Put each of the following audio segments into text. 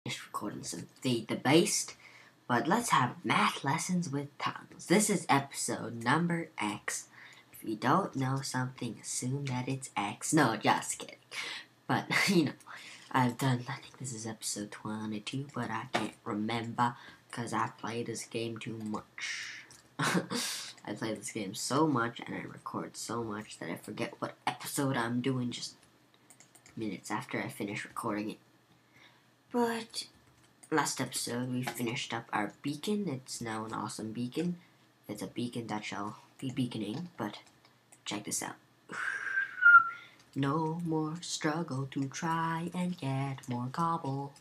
Just recording some Feed the Beast, but let's have math lessons with Thomas. This is episode number X. If you don't know something, assume that it's X. No, just kidding. But, I think this is episode 22, but I can't remember because I play this game too much. I play this game so much and I record so much that I forget what episode I'm doing just minutes after I finish recording it. But last episode we finished up our beacon. It's now an awesome beacon. It's a beacon that shall be beaconing, but check this out. No more struggle to try and get more cobble.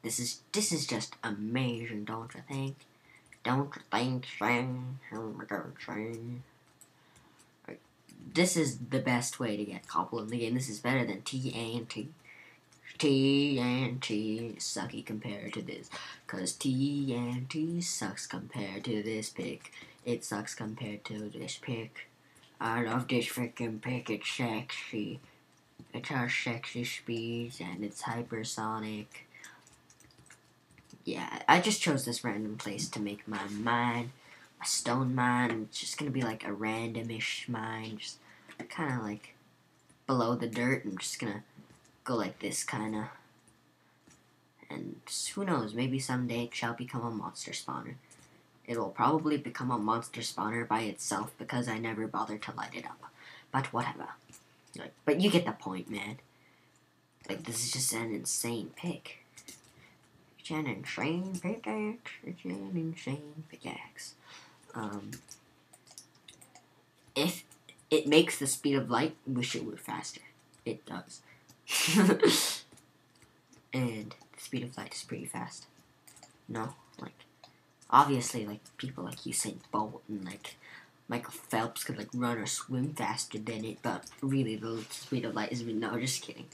This is just amazing, don't you think? Don't you think, Shane? Oh my God, Shane. This is the best way to get cobble in the game. This is better than TNT. TNT sucky compared to this, cause TNT sucks compared to this pick. It sucks compared to this pick. I love this freaking pick. It's sexy. It has sexy speeds and it's hypersonic. Yeah, I just chose this random place to make my mine, a stone mine. It's just gonna be like a randomish mine, just kind of like below the dirt. I'm just gonna go like this, kinda. And who knows, maybe someday it shall become a monster spawner. It will probably become a monster spawner by itself because I never bothered to light it up. But whatever. But you get the point, man. This is just an insane pick. It's an insane pickaxe. It's an insane pickaxe. If it makes the speed of light, wish it were faster. It does. And the speed of light is pretty fast. No, obviously, people like Usain Bolt and Michael Phelps could run or swim faster than it, but really the speed of light is no, just kidding.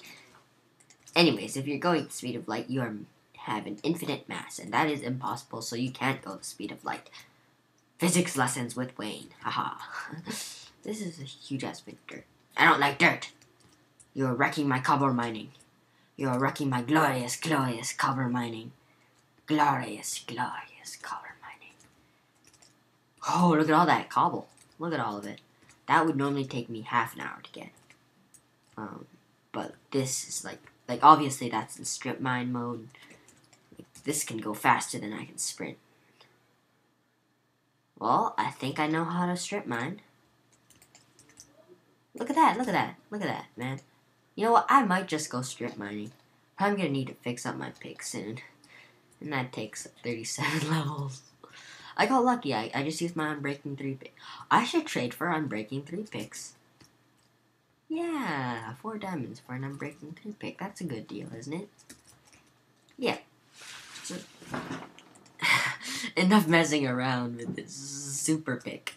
Anyways, if you're going at the speed of light, you have an infinite mass, and that is impossible, so you can't go the speed of light. Physics lessons with Wayne, haha. This is a huge ass bit of dirt. I don't like dirt. You are wrecking my cobble mining. You are wrecking my glorious, glorious cobble mining. Glorious, glorious cobble mining. Oh, look at all that cobble. Look at all of it. That would normally take me half an hour to get. But this is obviously that's in strip mine mode. This can go faster than I can sprint. Well, I think I know how to strip mine. Look at that, look at that, look at that, man. You know what, I might just go strip mining. I'm gonna need to fix up my pick soon. And that takes 37 levels. I got lucky, I just used my Unbreaking 3 pick. I should trade for Unbreaking 3 picks. Yeah, 4 diamonds for an Unbreaking 3 pick. That's a good deal, isn't it? Yeah. So, enough messing around with this super pick.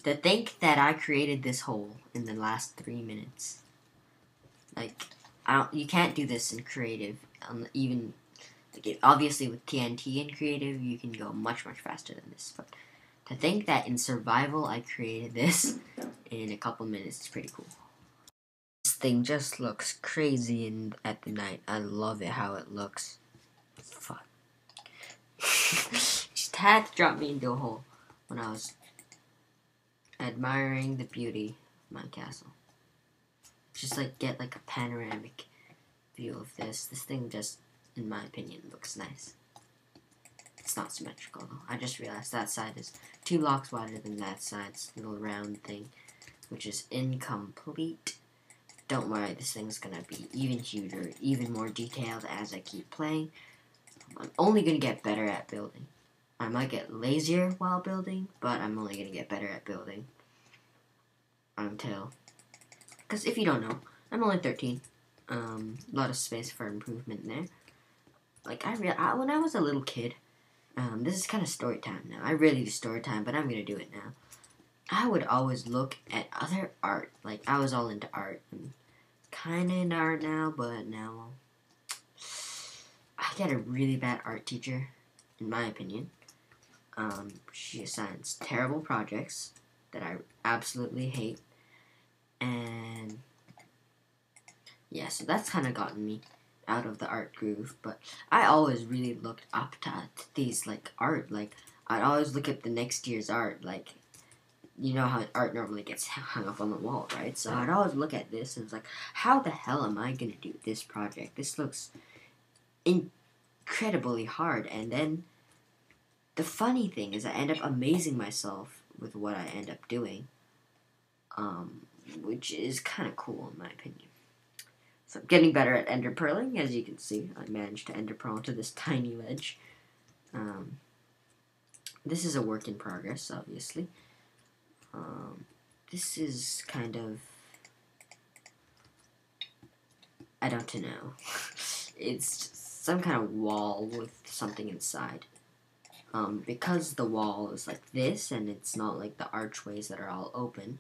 To think that I created this hole in the last 3 minutes. You can't do this in creative. Even, obviously with TNT in creative, you can go much, much faster than this. But to think that in survival, I created this in a couple minutes is pretty cool. This thing just looks crazy at the night. I love it how it looks. Fun. Just had to drop me into a hole when I was admiring the beauty of my castle. Just get a panoramic view of this. This thing just, in my opinion, looks nice. It's not symmetrical though. I just realized that side is 2 blocks wider than that side's little round thing, which is incomplete. Don't worry, this thing's gonna be even huger, even more detailed as I keep playing. I'm only gonna get better at building. I might get lazier while building, but I'm only gonna get better at building. Because if you don't know, I'm only 13. A lot of space for improvement there. When I was a little kid, this is kind of story time now. I really do story time, but I'm gonna do it now. I would always look at other art. I was all into art. I'm kind of into art now, but now I got a really bad art teacher, in my opinion. She assigns terrible projects that I absolutely hate. And yeah, so that's kind of gotten me. out of the art groove, but I always really looked up to these like art. Like I'd always look at the next year's art. Like you know how art normally gets hung up on the wall, right? So I'd always look at this and it's like, how the hell am I gonna do this project? This looks incredibly hard. And then the funny thing is, I end up amazing myself with what I end up doing, which is kind of cool in my opinion. So I'm getting better at ender pearling, as you can see. I managed to ender pearl to this tiny ledge. This is a work in progress, obviously. This is kind of, I don't know. It's some kind of wall with something inside. Because the wall is like this, and it's not like the archways that are all open,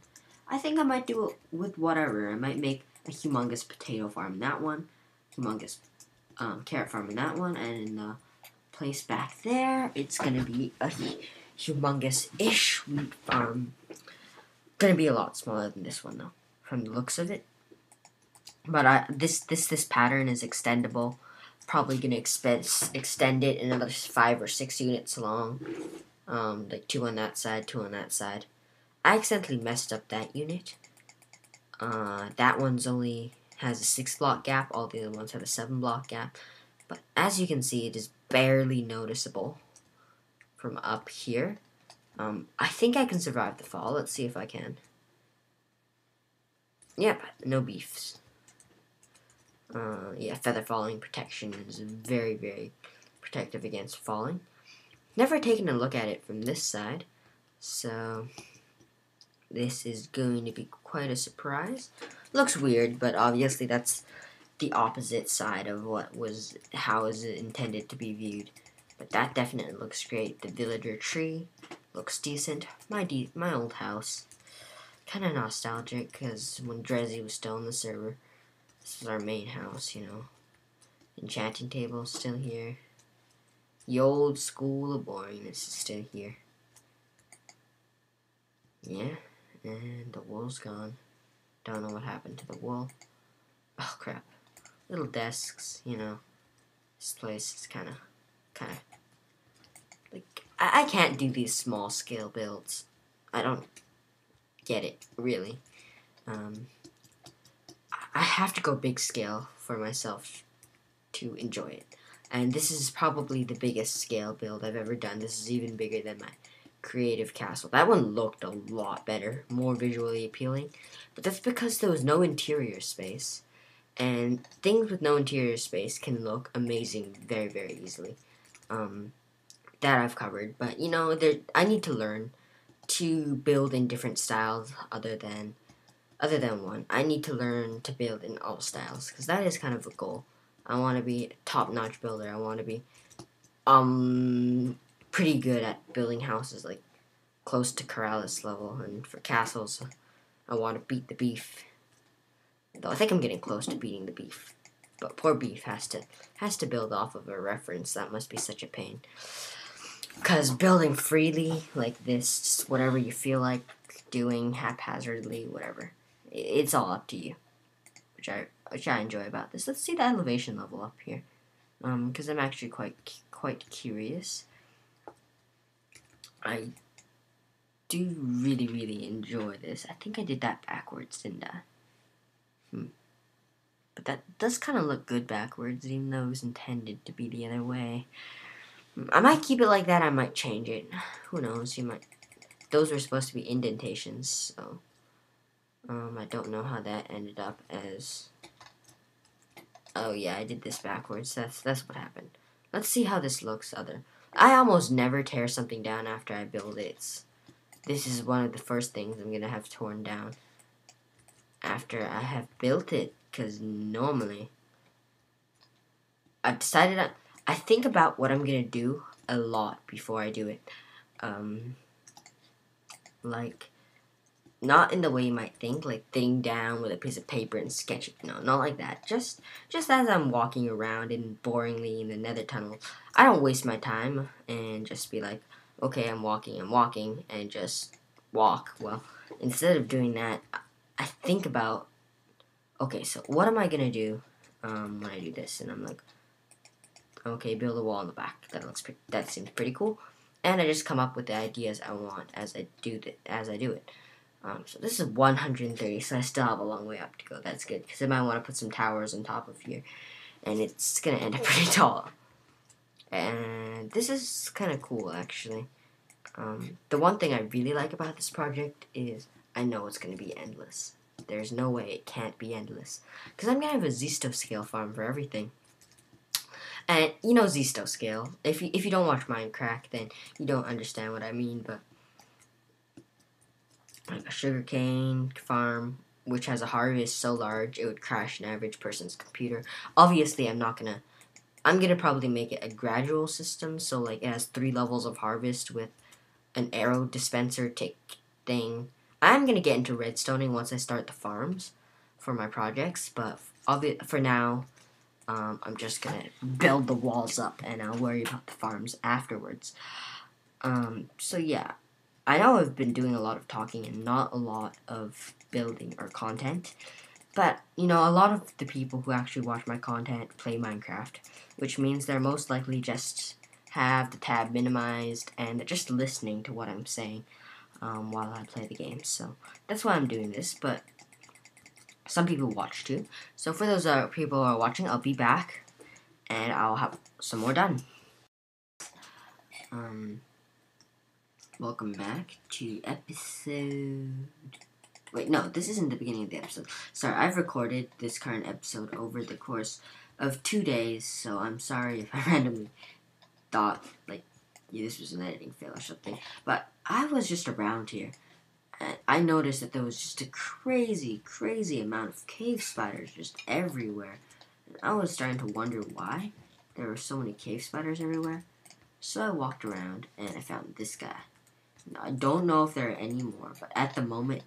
I think I might do it with whatever. I might make a humongous potato farm in that one, humongous carrot farm in that one, and in the place back there, it's gonna be a humongous-ish wheat farm. Gonna be a lot smaller than this one though, from the looks of it. But this pattern is extendable. Probably gonna extend it another 5 or 6 units long. Like 2 on that side, 2 on that side. I accidentally messed up that unit. That one's only has a 6 block gap. All the other ones have a 7 block gap. But as you can see, it is barely noticeable from up here. I think I can survive the fall. Let's see if I can. Yep, no beefs. Yeah, feather falling protection is very, very protective against falling. Never taken a look at it from this side, so this is going to be quite a surprise. Looks weird, but obviously that's the opposite side of how is it intended to be viewed. But that definitely looks great. The villager tree looks decent. My old house. Kind of nostalgic, because when Drezzy was still on the server, this is our main house, you know. Enchanting table still here. The old school of boringness is still here. Yeah, and the wool's gone. Don't know what happened to the wool. Oh, crap. Little desks, you know. This place is kind of, like, I can't do these small scale builds. I don't get it, really. I have to go big scale for myself to enjoy it. And this is probably the biggest scale build I've ever done. This is even bigger than my creative castle. That one looked a lot better, more visually appealing. But that's because there was no interior space. And things with no interior space can look amazing very, very easily. That I've covered. But, you know, I need to learn to build in different styles other than one. I need to learn to build in all styles, because that is kind of a goal. I want to be a top-notch builder. I want to be pretty good at building houses, like close to Corrales level. And for castles, I want to beat the beef. Though I think I'm getting close to beating the beef. But poor beef has to build off of a reference. That must be such a pain. Because building freely like this, just whatever you feel like doing haphazardly, whatever, it's all up to you, which I enjoy about this. Let's see the elevation level up here, because I'm actually quite curious. I do really enjoy this. I think I did that backwards, didn't I? But that does kind of look good backwards, even though it was intended to be the other way. I might keep it like that. I might change it. Who knows? Those were supposed to be indentations, so I don't know how that ended up as. Oh yeah, I did this backwards. That's what happened. Let's see how this looks. I almost never tear something down after I build it. This is one of the first things I'm gonna have torn down after I have built it, because normally I've decided I think about what I'm gonna do a lot before I do it. Like, not in the way you might think, like sitting down with a piece of paper and sketching. No, not like that. Just as I'm walking around and boringly in the nether tunnel, I don't waste my time and just be like, okay, I'm walking, and just walk. Well, instead of doing that, I think about, okay, so what am I gonna do when I do this, and I'm like, okay, build a wall in the back. That seems pretty cool. And I just come up with the ideas I want as I do it. So this is 130, so I still have a long way up to go. That's good, because I might want to put some towers on top of here, and it's gonna end up pretty tall. And this is kind of cool, actually. The one thing I really like about this project is I know it's gonna be endless. There's no way it can't be endless, because I'm gonna have a Zisto scale farm for everything. And you know Zisto scale. If you don't watch Minecraft, then you don't understand what I mean. But like a sugarcane farm, which has a harvest so large it would crash an average person's computer. Obviously, I'm gonna probably make it a gradual system. So like it has 3 levels of harvest with an arrow dispenser thing. I'm gonna get into redstoning once I start the farms for my projects. But for now. I'm just gonna build the walls up, and I'll worry about the farms afterwards. So yeah, I know I've been doing a lot of talking and not a lot of building or content, but you know, a lot of the people who actually watch my content play Minecraft, which means they're most likely just have the tab minimized and they're just listening to what I'm saying while I play the game. So that's why I'm doing this, but some people watch too. So for those people who are watching, I'll be back and I'll have some more done. Welcome back to episode... Wait, no, this isn't the beginning of the episode. Sorry, I've recorded this current episode over the course of 2 days, so I'm sorry if I randomly thought, like, this was an editing fail or something. But I was just around here. And I noticed that there was just a crazy, crazy amount of cave spiders just everywhere. And I was starting to wonder why there were so many cave spiders everywhere. So I walked around and I found this guy. Now, I don't know if there are any more, but at the moment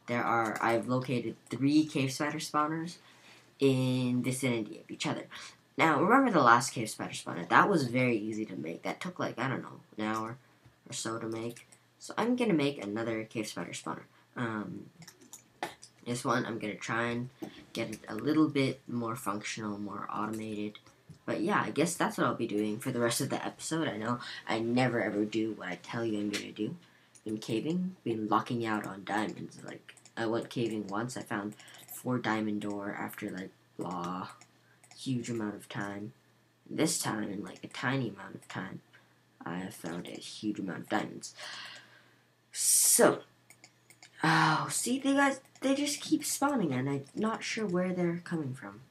I've located 3 cave spider spawners in vicinity of each other. Now, remember the last cave spider spawner? That was very easy to make. That took like, I don't know, an hour or so to make. So I'm going to make another cave spider spawner. This one, I'm going to try and get it a little bit more functional, more automated. But yeah, I guess that's what I'll be doing for the rest of the episode. I know I never ever do what I tell you I'm going to do. Been caving, been locking out on diamonds. Like, I went caving once, I found 4 diamond ore after like, huge amount of time. This time, in like a tiny amount of time, I have found a huge amount of diamonds. So, see, they just keep spawning, and I'm not sure where they're coming from.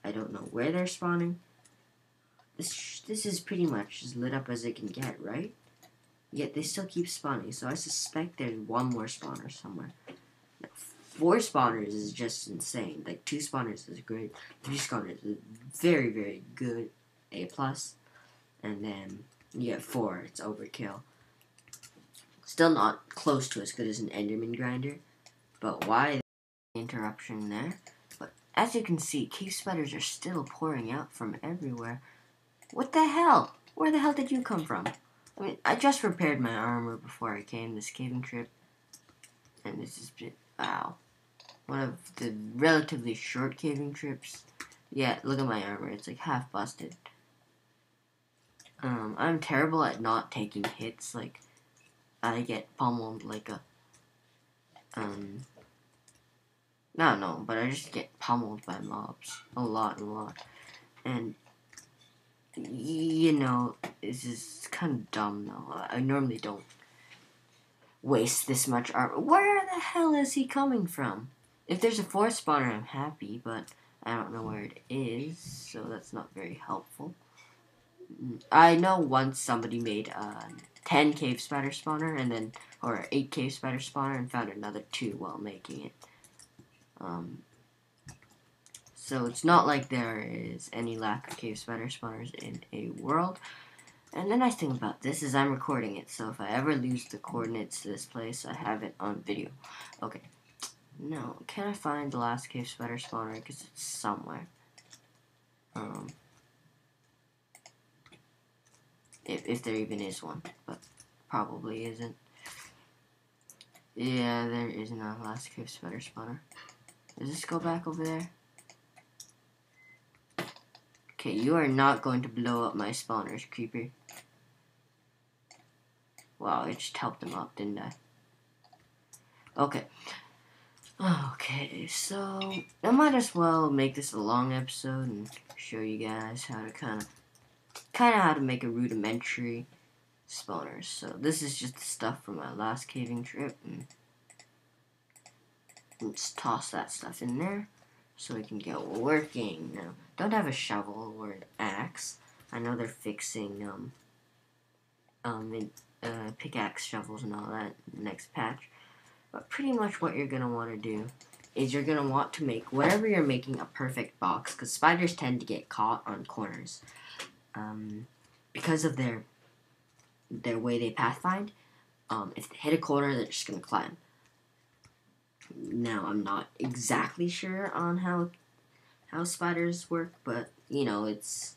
I don't know where they're spawning. This is pretty much as lit up as it can get, right? Yet they still keep spawning, so I suspect there's 1 more spawner somewhere. Now, 4 spawners is just insane. Like, 2 spawners is great. 3 spawners is very, very good. A+. And then you get 4, it's overkill. Still not close to as good as an Enderman grinder, but why the interruption there? But as you can see, cave spiders are still pouring out from everywhere. What the hell? Where the hell did you come from? I mean, I just repaired my armor before I came this caving trip, and this is wow, one of the relatively short caving trips. Yeah, look at my armor; it's like half busted. I'm terrible at not taking hits. Like, I get pummeled like a, no, but I just get pummeled by mobs. A lot. And, you know, this is kind of dumb, though. I normally don't waste this much armor. Where the hell is he coming from? If there's a 4th spawner, I'm happy, but I don't know where it is, so that's not very helpful. I know once somebody made a 10 cave spider spawner and then, or 8 cave spider spawner and found another 2 while making it. So it's not like there is any lack of cave spider spawners in a world. And the nice thing about this is I'm recording it, so if I ever lose the coordinates to this place, I have it on video. Okay. Now, can I find the last cave spider spawner? Because it's somewhere. If there even is one, but probably isn't. Yeah, there isn't a last cave spider spawner. Does this go back over there? Okay, you are not going to blow up my spawners, creeper. Wow, I just helped them up, didn't I? Okay. Okay, so I might as well make this a long episode and show you guys how to kind of how to make a rudimentary spawner. So this is just the stuff from my last caving trip, and let's toss that stuff in there so we can get working. Now, don't have a shovel or an axe. I know they're fixing pickaxe shovels and all that in the next patch. But pretty much what you're going to want to do is you're going to want to make whatever you're making a perfect box, because spiders tend to get caught on corners. Because of their way they pathfind, if they hit a corner, they're just going to climb. Now, I'm not exactly sure on how spiders work, but, you know, it's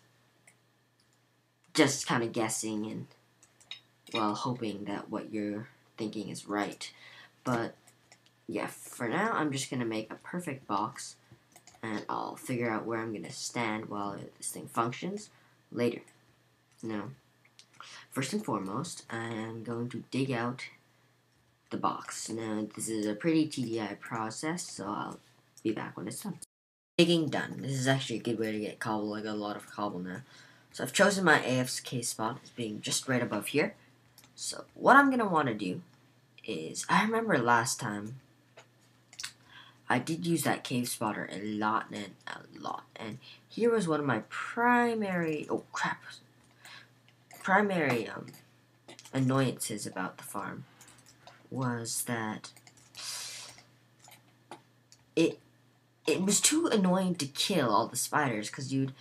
just kind of guessing and, well, hoping that what you're thinking is right. But, yeah, for now, I'm just going to make a perfect box, and I'll figure out where I'm going to stand while this thing functions later. Now, first and foremost, I am going to dig out the box. Now, this is a pretty TDI process, so I'll be back when it's done. Digging done. This is actually a good way to get cobble. I got a lot of cobble now. So I've chosen my AFK spot as being just right above here. So what I'm going to want to do is, I remember last time I did use that cave spotter a lot, and here was one of my primary annoyances about the farm, was that it was too annoying to kill all the spiders, because you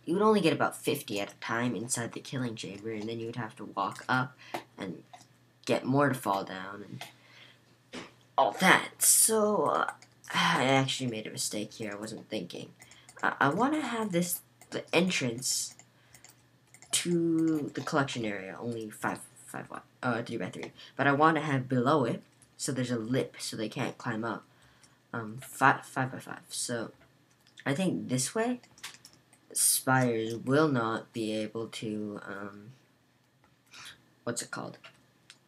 would only get about 50 at a time inside the killing chamber, and then you would have to walk up and get more to fall down and all that. So I actually made a mistake here. I wasn't thinking. I want to have the entrance to the collection area only 3 by 3, but I want to have below it so there's a lip so they can't climb up. 5 by 5. So I think this way spiders will not be able to what's it called?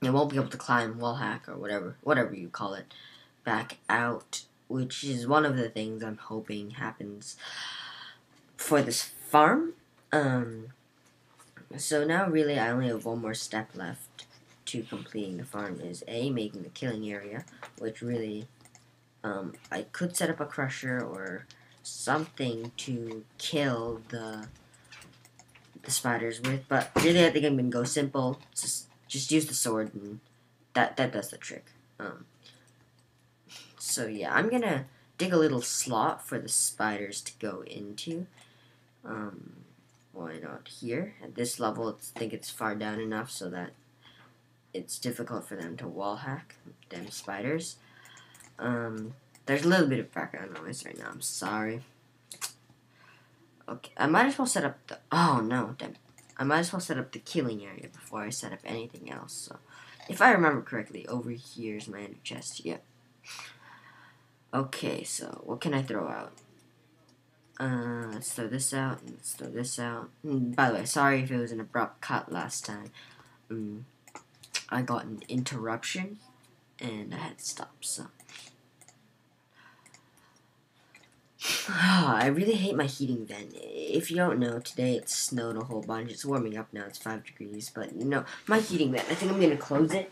They won't be able to climb wall hack or whatever you call it back out, which is one of the things I'm hoping happens for this farm. So now really I only have one more step left to completing the farm, is making the killing area, which really I could set up a crusher or something to kill the spiders with, but really I think I'm gonna go simple. Just use the sword, and that does the trick. So yeah, I'm gonna dig a little slot for the spiders to go into. Why not here? At this level, I think it's far down enough so that it's difficult for them to wall hack them spiders. There's a little bit of background noise right now. I'm sorry. Okay, I might as well set up the. Oh no, damn. I might as well set up the killing area before I set up anything else. So, if I remember correctly, over here is my ender chest. Yep. Okay, so what can I throw out? Let's throw this out, and let's throw this out. By the way, sorry if it was an abrupt cut last time. I got an interruption, and I had to stop, so. I really hate my heating vent. If you don't know, today it snowed a whole bunch. It's warming up now, it's 5 degrees, but you know, my heating vent, I think I'm going to close it.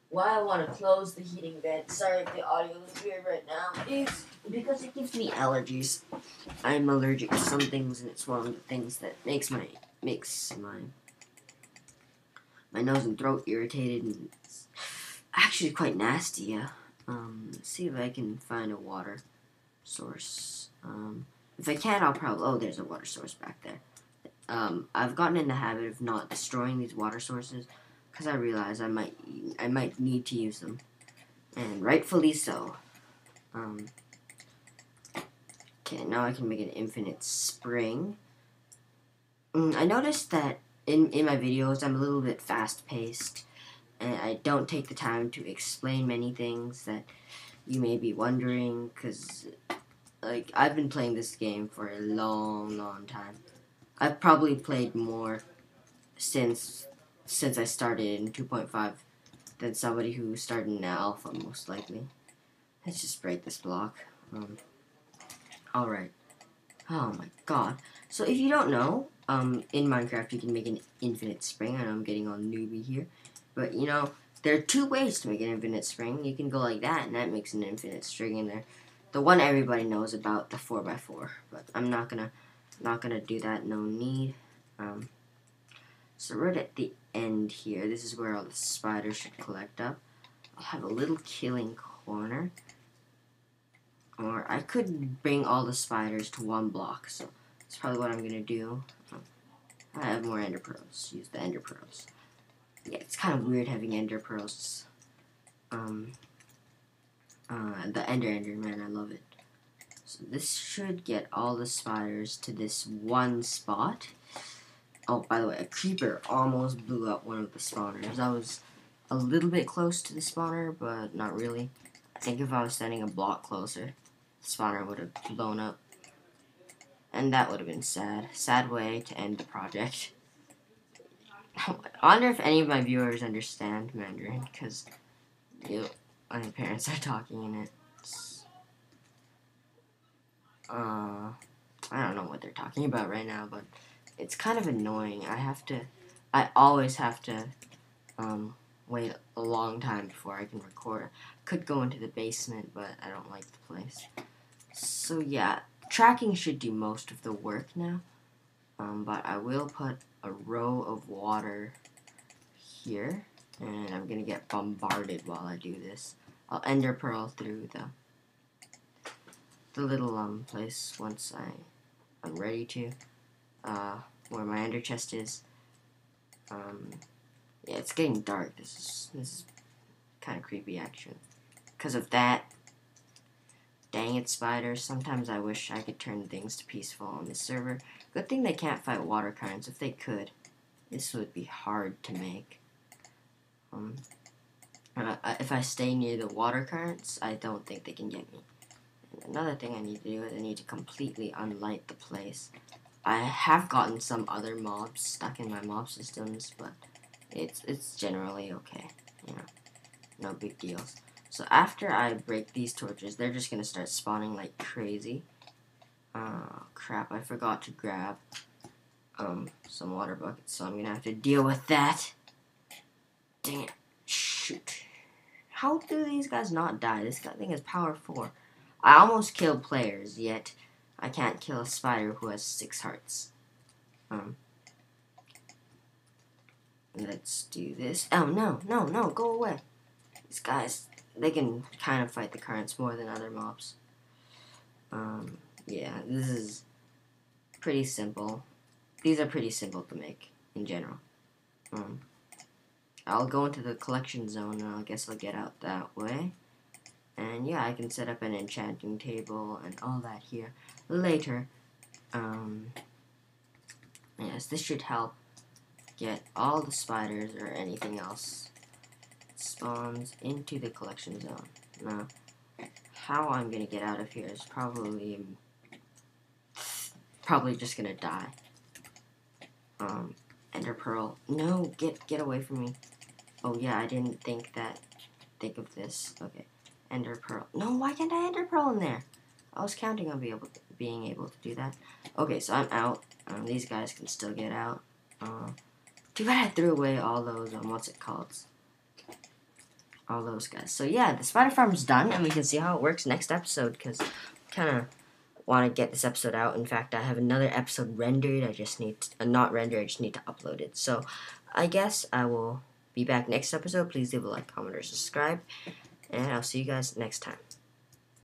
Why I want to close the heating vent, sorry if the audio is weird right now, is because it gives me allergies. I'm allergic to some things, and it's one of the things that makes my nose and throat irritated, and it's actually quite nasty, yeah. Let's see if I can find a water source. If I can't, I'll probably... Oh, there's a water source back there. I've gotten in the habit of not destroying these water sources, because I realize I might need to use them. And rightfully so. Okay, now I can make an infinite spring. I noticed that in my videos, I'm a little bit fast-paced, and I don't take the time to explain many things that you may be wondering, because like I've been playing this game for a long time. I've probably played more since I started in 2.5 than somebody who started in alpha, most likely. Let's just break this block. Alright. Oh my god. So if you don't know, in Minecraft you can make an infinite spring. I know I'm getting all newbie here. But you know, there are two ways to make an infinite spring. You can go like that, and that makes an infinite string in there. The one everybody knows about, the 4x4. But I'm not gonna do that, no need. So right at the end here, this is where all the spiders should collect up. I'll have a little killing corner. Or I could bring all the spiders to one block, so that's probably what I'm going to do. I have more ender pearls. Use the ender pearls. Yeah, it's kind of weird having ender pearls. The enderman, I love it. So this should get all the spiders to this one spot. Oh, by the way, a creeper almost blew up one of the spawners. I was a little bit close to the spawner, but not really. I think if I was standing a block closer, the spawner would have blown up. And that would have been sad. Sad way to end the project. I wonder if any of my viewers understand Mandarin, because my parents are talking in it. I don't know what they're talking about right now, but it's kind of annoying. I always have to wait a long time before I can record. I could go into the basement, but I don't like the place. So yeah, tracking should do most of the work now. But I will put a row of water here, and I'm gonna get bombarded while I do this. I'll ender pearl through the little place once I'm ready to. Where my ender chest is. Yeah, it's getting dark. This is kind of creepy actually. Because of that. Dang it, spiders. Sometimes I wish I could turn things to peaceful on this server. Good thing they can't fight water currents. If they could, this would be hard to make. If I stay near the water currents, I don't think they can get me. And another thing I need to do is I need to completely unlight the place. I have gotten some other mobs stuck in my mob systems, but it's generally okay. You know, no big deals. So after I break these torches, they're just gonna start spawning like crazy. Oh crap, I forgot to grab some water buckets, so I'm gonna have to deal with that. Dang it. Shoot. How do these guys not die? This thing is power 4. I almost killed players, yet I can't kill a spider who has 6 hearts. Let's do this. Oh, no, go away. These guys, they can kind of fight the currents more than other mobs. Yeah, this is pretty simple. These are pretty simple to make, in general. I'll go into the collection zone, and I guess I'll get out that way. And yeah, I can set up an enchanting table and all that here later. Yes, this should help get all the spiders or anything else spawns into the collection zone. Now, how I'm gonna get out of here is probably just gonna die. Ender pearl. No, get away from me. Oh yeah, I didn't think of this. Okay. Ender pearl. No, why can't I ender pearl in there? I was counting on being able to do that. Okay, so I'm out. These guys can still get out. Too bad I threw away all those, what's it called? All those guys. So yeah, the spider farm's done, and we can see how it works next episode, because I kind of want to get this episode out. In fact, I have another episode rendered. I just need to, not rendered, I just need to upload it. So I guess I will be back next episode. Please leave a like, comment, or subscribe. And I'll see you guys next time.